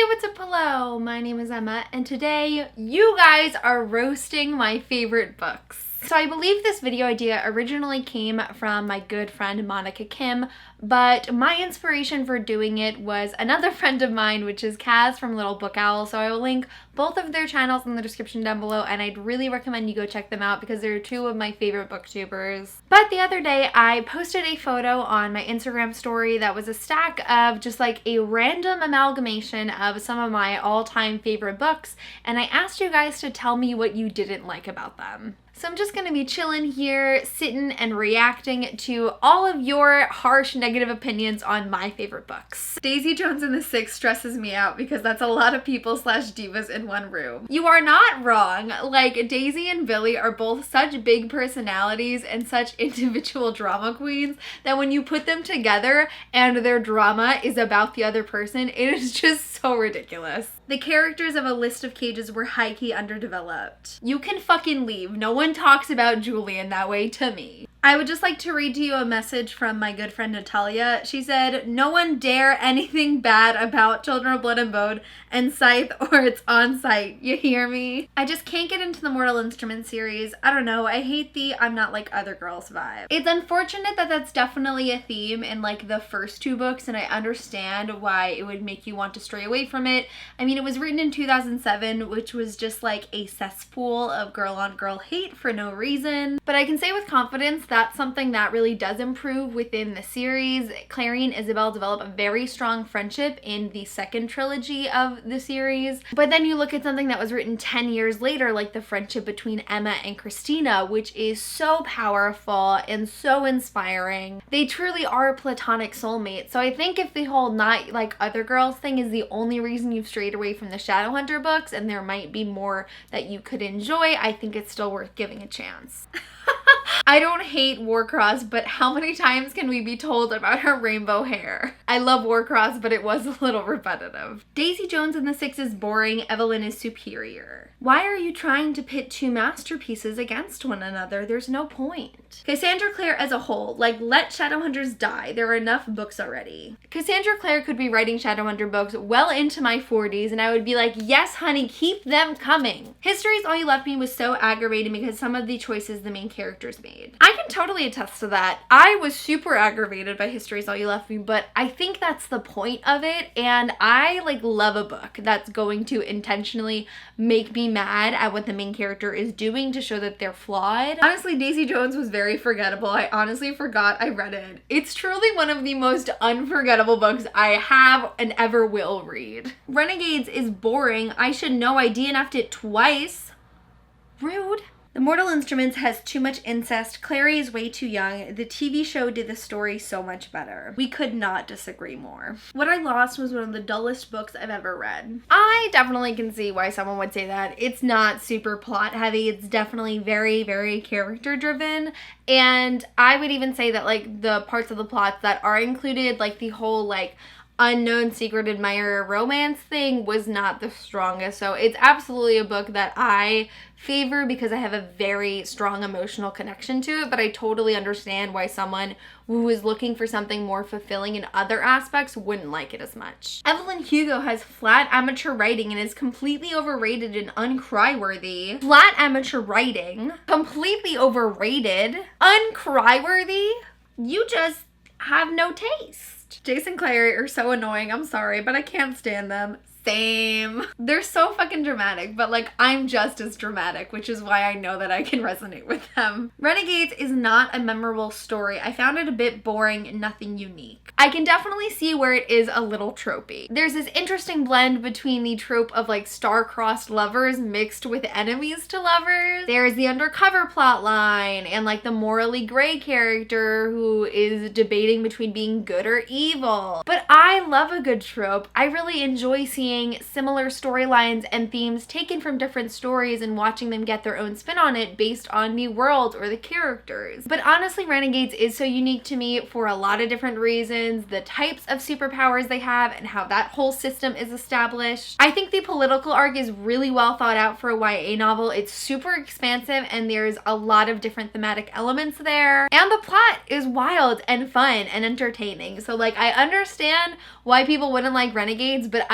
what's up? Hello, my name is Emma, and today you guys are roasting my favorite books. So I believe this video idea originally came from my good friend Monica Kim, but my inspiration for doing it was another friend of mine, which is Kaz from Little Book Owl. So I will link both of their channels in the description down below, and I'd really recommend you go check them out because they're two of my favorite booktubers. But the other day I posted a photo on my Instagram story that was a stack of just like a random amalgamation of some of my all-time favorite books, and I asked you guys to tell me what you didn't like about them. So I'm just going to be chilling here, sitting and reacting to all of your harsh negative opinions on my favorite books. Daisy Jones and the Six stresses me out because that's a lot of people / divas in one room. You are not wrong. Like, Daisy and Billy are both such big personalities and such individual drama queens that when you put them together and their drama is about the other person, it is just so ridiculous. The characters of A List of Cages were high-key underdeveloped. You can fucking leave. No one talks about Julian that way to me. I would just like to read to you a message from my good friend Atiya. She said, "No one dare anything bad about Children of Blood and Bone and Scythe or it's on site. You hear me? I just can't get into the Mortal Instruments series. I don't know. I hate the I'm not like other girls vibe." It's unfortunate that that's definitely a theme in like the first two books, and I understand why it would make you want to stray away from it. I mean, it was written in 2007, which was just like a cesspool of girl-on-girl hate for no reason. But I can say with confidence that's something that really does improve within the series. Clary and Isabel develop a very strong friendship in the second trilogy of the series. But then you look at something that was written 10 years later, like the friendship between Emma and Christina, which is so powerful and so inspiring. They truly are platonic soulmates. So I think if the whole not like other girls thing is the only reason you've strayed away from the Shadowhunter books, and there might be more that you could enjoy, I think it's still worth giving a chance. I don't hate Warcross, but how many times can we be told about her rainbow hair? I love Warcross, but it was a little repetitive. Daisy Jones and the Six is boring. Evelyn is superior. Why are you trying to pit two masterpieces against one another? There's no point. Cassandra Clare as a whole, like, let Shadowhunters die. There are enough books already. Cassandra Clare could be writing Shadowhunter books well into my 40s, and I would be like, yes, honey, keep them coming. History's All You Left Me was so aggravating because some of the choices the main characters made. I can totally attest to that. I was super aggravated by History's All You Left Me, but I think that's the point of it, and I like love a book that's going to intentionally make me mad at what the main character is doing to show that they're flawed. Honestly, Daisy Jones was very forgettable. I honestly forgot I read it. It's truly one of the most unforgettable books I have and ever will read. Renegades is boring. I should know. I DNF'd it twice. Rude. The Mortal Instruments has too much incest. Clary is way too young. The TV show did the story so much better. We could not disagree more. What I Lost was one of the dullest books I've ever read. I definitely can see why someone would say that. It's not super plot heavy. It's definitely very, very character driven. And I would even say that like the parts of the plots that are included, like the whole like unknown secret admirer romance thing, was not the strongest. So it's absolutely a book that I favor because I have a very strong emotional connection to it, but I totally understand why someone who is looking for something more fulfilling in other aspects wouldn't like it as much. Evelyn Hugo has flat amateur writing and is completely overrated and uncryworthy. Flat amateur writing, completely overrated, uncryworthy. You just have no taste. Jason and Clary are so annoying. I'm sorry, but I can't stand them. Same. They're so fucking dramatic, but like I'm just as dramatic, which is why I know that I can resonate with them. Renegades is not a memorable story. I found it a bit boring, nothing unique. I can definitely see where it is a little tropey. There's this interesting blend between the trope of like star-crossed lovers mixed with enemies to lovers. There's the undercover plot line and like the morally gray character who is debating between being good or evil. But I love a good trope. I really enjoy seeing similar storylines and themes taken from different stories and watching them get their own spin on it based on the world or the characters. But honestly, Renegades is so unique to me for a lot of different reasons. The types of superpowers they have and how that whole system is established. I think the political arc is really well thought out for a YA novel. It's super expansive and there's a lot of different thematic elements there. And the plot is wild and fun and entertaining. So like I understand why people wouldn't like Renegades, but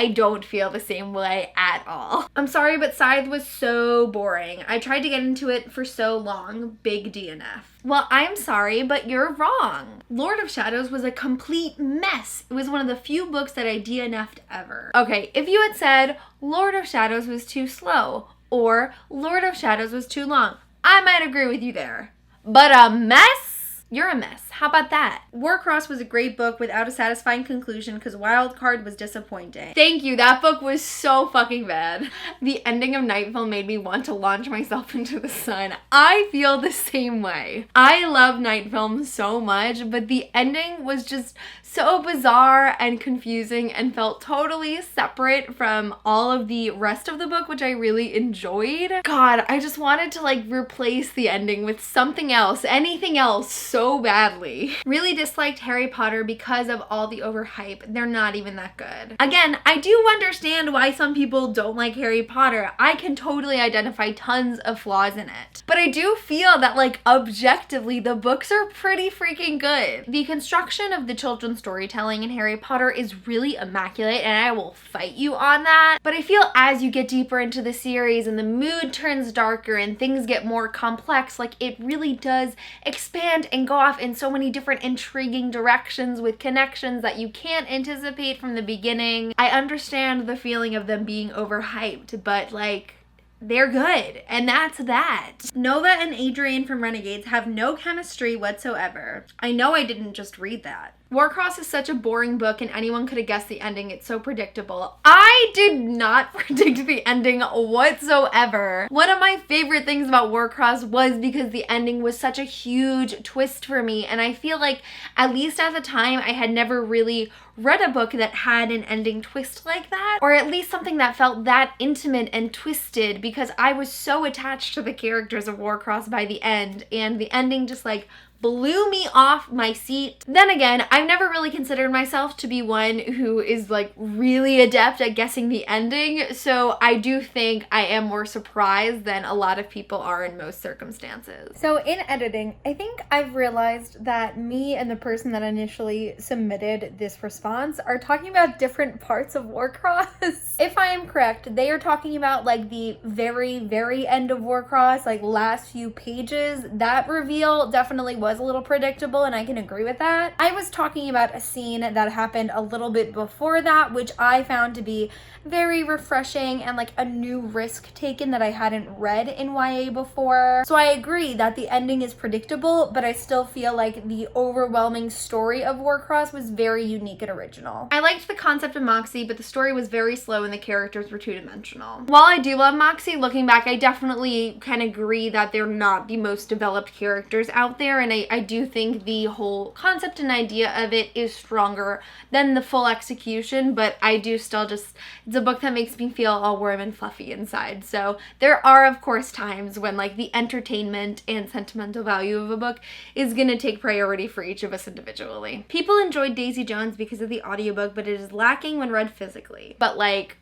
I don't feel the same way at all. I'm sorry, but Scythe was so boring. I tried to get into it for so long. Big DNF. Well, I'm sorry, but you're wrong. Lord of Shadows was a complete mess. It was one of the few books that I DNF'd ever. Okay, if you had said Lord of Shadows was too slow or Lord of Shadows was too long, I might agree with you there. But a mess? You're a mess. How about that? Warcross was a great book without a satisfying conclusion because Wildcard was disappointing. Thank you. That book was so fucking bad. The ending of Nightfall made me want to launch myself into the sun. I feel the same way. I love night films so much, but the ending was just so bizarre and confusing and felt totally separate from all of the rest of the book, which I really enjoyed. God, I just wanted to like replace the ending with something else, anything else so badly. Really disliked Harry Potter because of all the overhype. They're not even that good. Again, I do understand why some people don't like Harry Potter. I can totally identify tons of flaws in it. But I do feel that like objectively the books are pretty freaking good. The construction of the children's storytelling in Harry Potter is really immaculate and I will fight you on that. But I feel as you get deeper into the series and the mood turns darker and things get more complex, like it really does expand and go off in so many different intriguing directions with connections that you can't anticipate from the beginning. I understand the feeling of them being overhyped, but like, they're good, and that's that. Nova and Adrian from Renegades have no chemistry whatsoever. I know I didn't just read that. Warcross is such a boring book and anyone could have guessed the ending. It's so predictable. I did not predict the ending whatsoever. One of my favorite things about Warcross was because the ending was such a huge twist for me, and I feel like at least at the time I had never really read a book that had an ending twist like that, or at least something that felt that intimate and twisted, because I was so attached to the characters of Warcross by the end, and the ending just like blew me off my seat. Then again, I've never really considered myself to be one who is like really adept at guessing the ending, so I do think I am more surprised than a lot of people are in most circumstances. So in editing, I think I've realized that me and the person that initially submitted this response are talking about different parts of Warcross. If I am correct, they are talking about like the very end of Warcross, like last few pages. That reveal definitely was a little predictable, and I can agree with that. I was talking about a scene that happened a little bit before that, which I found to be very refreshing and like a new risk taken that I hadn't read in YA before. So I agree that the ending is predictable, but I still feel like the overwhelming story of Warcross was very unique and original. I liked the concept of Moxie, but the story was very slow and the characters were two-dimensional. While I do love Moxie, looking back, I definitely can agree that they're not the most developed characters out there, and I do think the whole concept and idea of it is stronger than the full execution, but I do still just, it's a book that makes me feel all warm and fluffy inside. So there are, of course, times when like the entertainment and sentimental value of a book is gonna take priority for each of us individually. People enjoyed Daisy Jones because of the audiobook, but it is lacking when read physically. But like,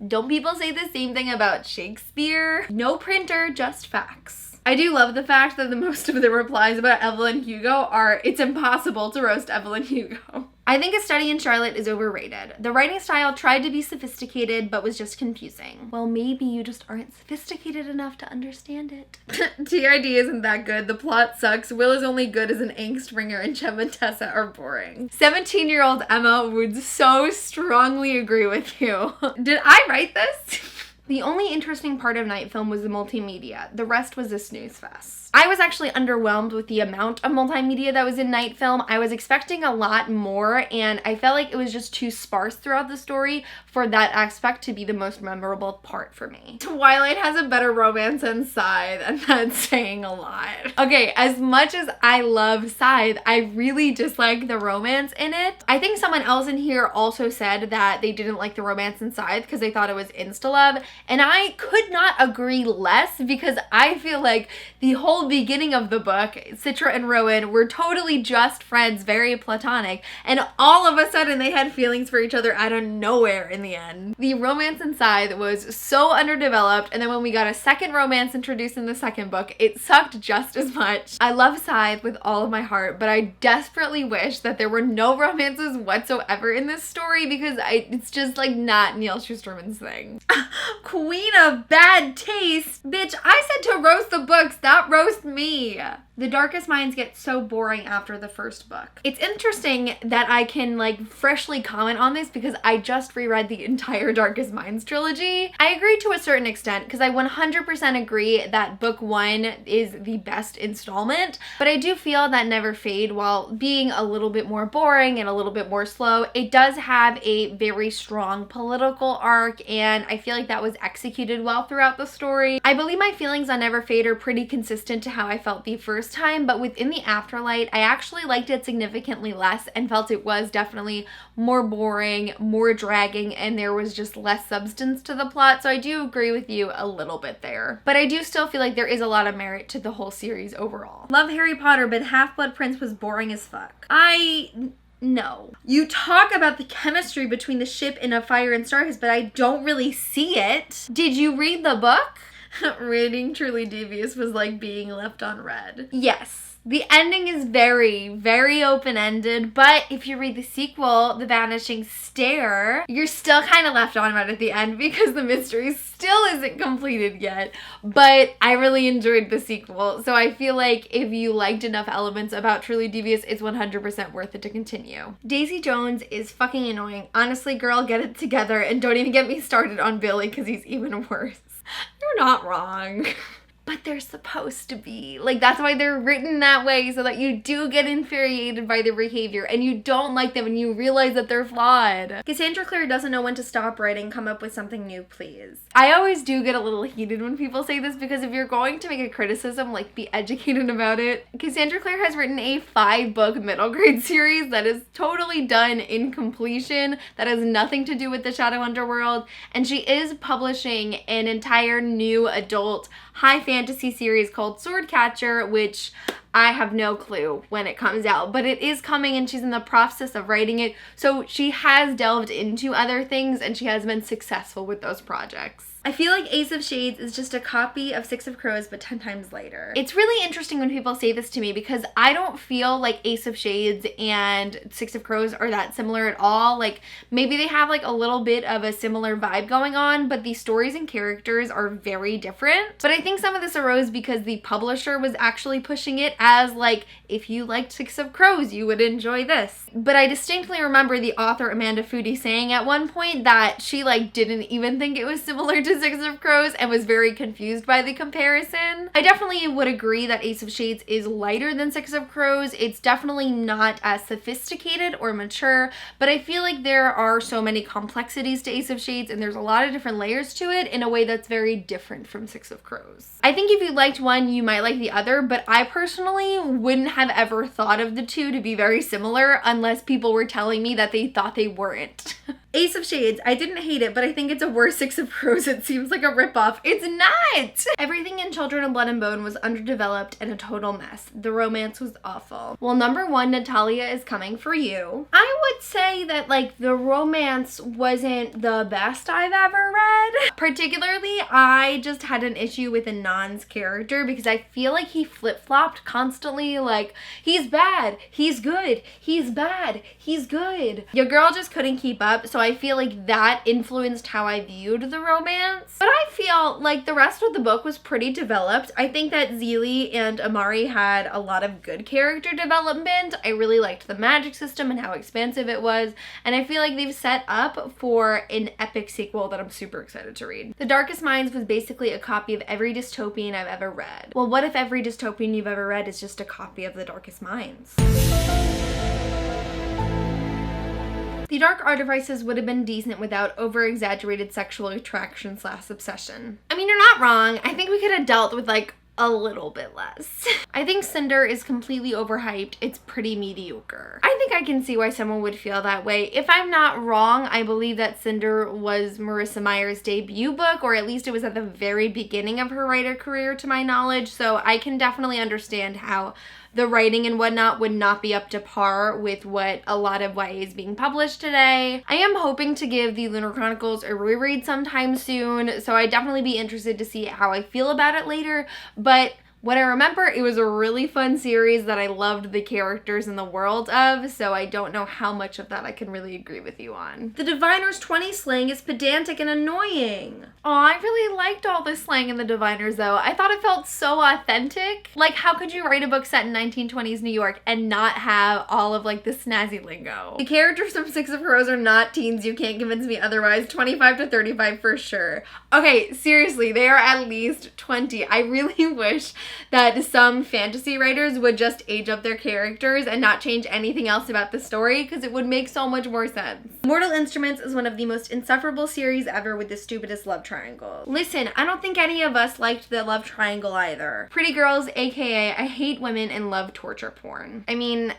don't people say the same thing about Shakespeare? No printer, just facts. I do love the fact that the most of the replies about Evelyn Hugo are, it's impossible to roast Evelyn Hugo. I think A Study in Charlotte is overrated. The writing style tried to be sophisticated, but was just confusing. Well, maybe you just aren't sophisticated enough to understand it. TID isn't that good. The plot sucks. Will is only good as an angst bringer, and Chem and Tessa are boring. 17-year-old Emma would so strongly agree with you. Did I write this? The only interesting part of Night Film was the multimedia. The rest was a snooze fest. I was actually underwhelmed with the amount of multimedia that was in Night Film. I was expecting a lot more, and I felt like it was just too sparse throughout the story for that aspect to be the most memorable part for me. Twilight has a better romance than Scythe, and that's saying a lot. Okay, as much as I love Scythe, I really dislike the romance in it. I think someone else in here also said that they didn't like the romance in Scythe because they thought it was insta-love, And I could not agree less, because I feel like the whole beginning of the book, Citra and Rowan were totally just friends, very platonic, and all of a sudden they had feelings for each other out of nowhere in the end. The romance inside was so underdeveloped, and then when we got a second romance introduced in the second book, it sucked just as much. I love Scythe with all of my heart, but I desperately wish that there were no romances whatsoever in this story, because it's just like not Neil Shusterman's thing. Queen of bad taste. Bitch, I said to roast the books, not roast me. The Darkest Minds get so boring after the first book. It's interesting that I can like freshly comment on this because I just reread the entire Darkest Minds trilogy. I agree to a certain extent because I 100% agree that book 1 is the best installment, but I do feel that Never Fade, while being a little bit more boring and a little bit more slow, it does have a very strong political arc, and I feel like that was executed well throughout the story. I believe my feelings on Never Fade are pretty consistent to how I felt the first time, but within the Afterlight, I actually liked it significantly less and felt it was definitely more boring, more dragging, and there was just less substance to the plot, so I do agree with you a little bit there. But I do still feel like there is a lot of merit to the whole series overall. Love Harry Potter, but Half-Blood Prince was boring as fuck. No. You talk about the chemistry between the ship in A Fire and Stars, but I don't really see it. Did you read the book? Reading Truly Devious was like being left unread. Yes. The ending is very, very open-ended, but if you read the sequel, The Vanishing Stair, you're still kind of left on red at the end because the mystery still isn't completed yet. But I really enjoyed the sequel, so I feel like if you liked enough elements about Truly Devious, it's 100% worth it to continue. Daisy Jones is fucking annoying. Honestly, girl, get it together, and don't even get me started on Billy because he's even worse. You're not wrong. But they're supposed to be. Like, that's why they're written that way, so that you do get infuriated by their behavior and you don't like them and you realize that they're flawed. Cassandra Clare doesn't know when to stop writing. Come up with something new, please. I always do get a little heated when people say this, because if you're going to make a criticism, like, be educated about it. Cassandra Clare has written a 5-book middle grade series that is totally done in completion, that has nothing to do with the Shadowhunter world, and she is publishing an entire new adult high fantasy series called Swordcatcher, which I have no clue when it comes out, but it is coming and she's in the process of writing it. So she has delved into other things and she has been successful with those projects. I feel like Ace of Shades is just a copy of Six of Crows, but 10 times later. It's really interesting when people say this to me, because I don't feel like Ace of Shades and Six of Crows are that similar at all. Like, maybe they have like a little bit of a similar vibe going on, but the stories and characters are very different. But I think some of this arose because the publisher was actually pushing it as like, if you liked Six of Crows, you would enjoy this. But I distinctly remember the author Amanda Foody saying at one point that she like didn't even think it was similar to Six of Crows and was very confused by the comparison. I definitely would agree that Ace of Shades is lighter than Six of Crows. It's definitely not as sophisticated or mature, but I feel like there are so many complexities to Ace of Shades and there's a lot of different layers to it in a way that's very different from Six of Crows. I think if you liked one, you might like the other, but I personally wouldn't have ever thought of the two to be very similar unless people were telling me that they thought they weren't. Ace of Shades, I didn't hate it, but I think it's a worse Six of Crows. It seems like a ripoff. It's not! Everything in Children of Blood and Bone was underdeveloped and a total mess. The romance was awful. Well, number 1, Natalia is coming for you. I would say that, like, the romance wasn't the best I've ever read. Particularly, I just had an issue with Anand's character because I feel like he flip-flopped constantly. Like, he's bad, he's good, he's bad, he's good. Your girl just couldn't keep up, so I feel like that influenced how I viewed the romance. But I feel like the rest of the book was pretty developed. I think that Zeely and Amari had a lot of good character development. I really liked the magic system and how expansive it was, and I feel like they've set up for an epic sequel that I'm super excited to read. The Darkest Minds was basically a copy of every dystopian I've ever read. Well, what if every dystopian you've ever read is just a copy of The Darkest Minds? The Dark Artifices would have been decent without over-exaggerated sexual attraction / obsession. I mean, you're not wrong. I think we could have dealt with like a little bit less. I think Cinder is completely overhyped. It's pretty mediocre. I think I can see why someone would feel that way. If I'm not wrong, I believe that Cinder was Marissa Meyer's debut book, or at least it was at the very beginning of her writer career to my knowledge, so I can definitely understand how the writing and whatnot would not be up to par with what a lot of YA is being published today. I am hoping to give the Lunar Chronicles a reread sometime soon, so I'd definitely be interested to see how I feel about it later, but what I remember, it was a really fun series that I loved the characters and the world of, so I don't know how much of that I can really agree with you on. The Diviner's 20 slang is pedantic and annoying. Oh, I really liked all the slang in the Diviners though. I thought it felt so authentic. Like, how could you write a book set in 1920s New York and not have all of like the snazzy lingo? The characters from Six of Crows are not teens, you can't convince me otherwise. 25 to 35 for sure. Okay, seriously, they are at least 20. I really wish that some fantasy writers would just age up their characters and not change anything else about the story, because it would make so much more sense. Mortal Instruments is one of the most insufferable series ever with the stupidest love triangle. Listen, I don't think any of us liked the love triangle either. Pretty Girls, aka I hate women and love torture porn. I mean,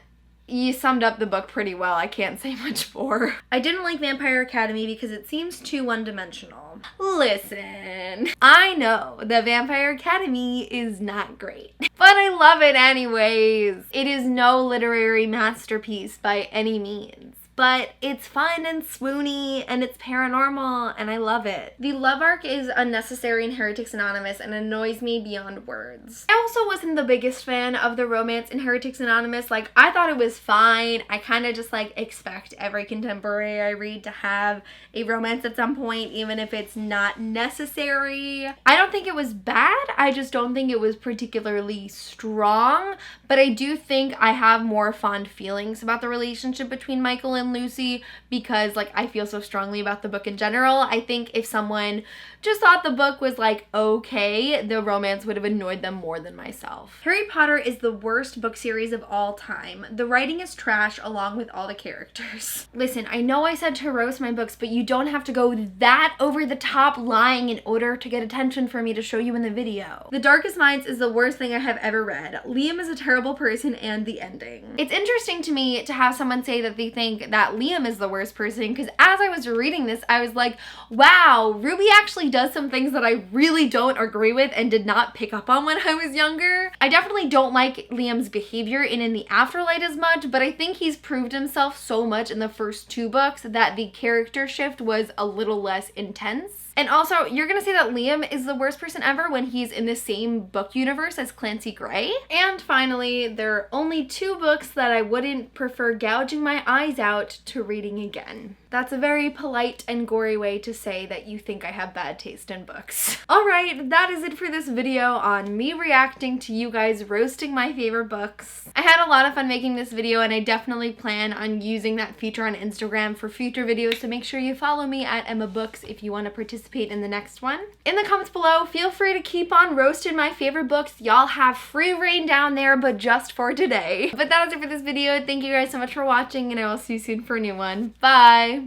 you summed up the book pretty well. I can't say much more. I didn't like Vampire Academy because it seems too one-dimensional. Listen, I know that Vampire Academy is not great, but I love it anyways. It is no literary masterpiece by any means, but it's fun and swoony and it's paranormal and I love it. The love arc is unnecessary in Heretics Anonymous and annoys me beyond words. I also wasn't the biggest fan of the romance in Heretics Anonymous. Like, I thought it was fine. I kind of just like expect every contemporary I read to have a romance at some point, even if it's not necessary. I don't think it was bad. I just don't think it was particularly strong, but I do think I have more fond feelings about the relationship between Michael and Lucy because like I feel so strongly about the book in general. I think if someone just thought the book was like okay, the romance would have annoyed them more than myself. Harry Potter is the worst book series of all time. The writing is trash along with all the characters. Listen, I know I said to roast my books, but you don't have to go that over the top lying in order to get attention for me to show you in the video. The Darkest Minds is the worst thing I have ever read. Liam is a terrible person and the ending. It's interesting to me to have someone say that they think that Liam is the worst person, because as I was reading this, I was like, wow, Ruby actually does some things that I really don't agree with and did not pick up on when I was younger. I definitely don't like Liam's behavior in the Afterlight as much, but I think he's proved himself so much in the first two books that the character shift was a little less intense. And also, you're gonna say that Liam is the worst person ever when he's in the same book universe as Clancy Gray. And finally, there are only two books that I wouldn't prefer gouging my eyes out to reading again. That's a very polite and gory way to say that you think I have bad taste in books. Alright, that is it for this video on me reacting to you guys roasting my favorite books. I had a lot of fun making this video and I definitely plan on using that feature on Instagram for future videos, so make sure you follow me at emmmabooks if you want to participate in the next one. In the comments below, feel free to keep on roasting my favorite books. Y'all have free reign down there, but just for today. But that is it for this video. Thank you guys so much for watching and I will see you soon for a new one. Bye!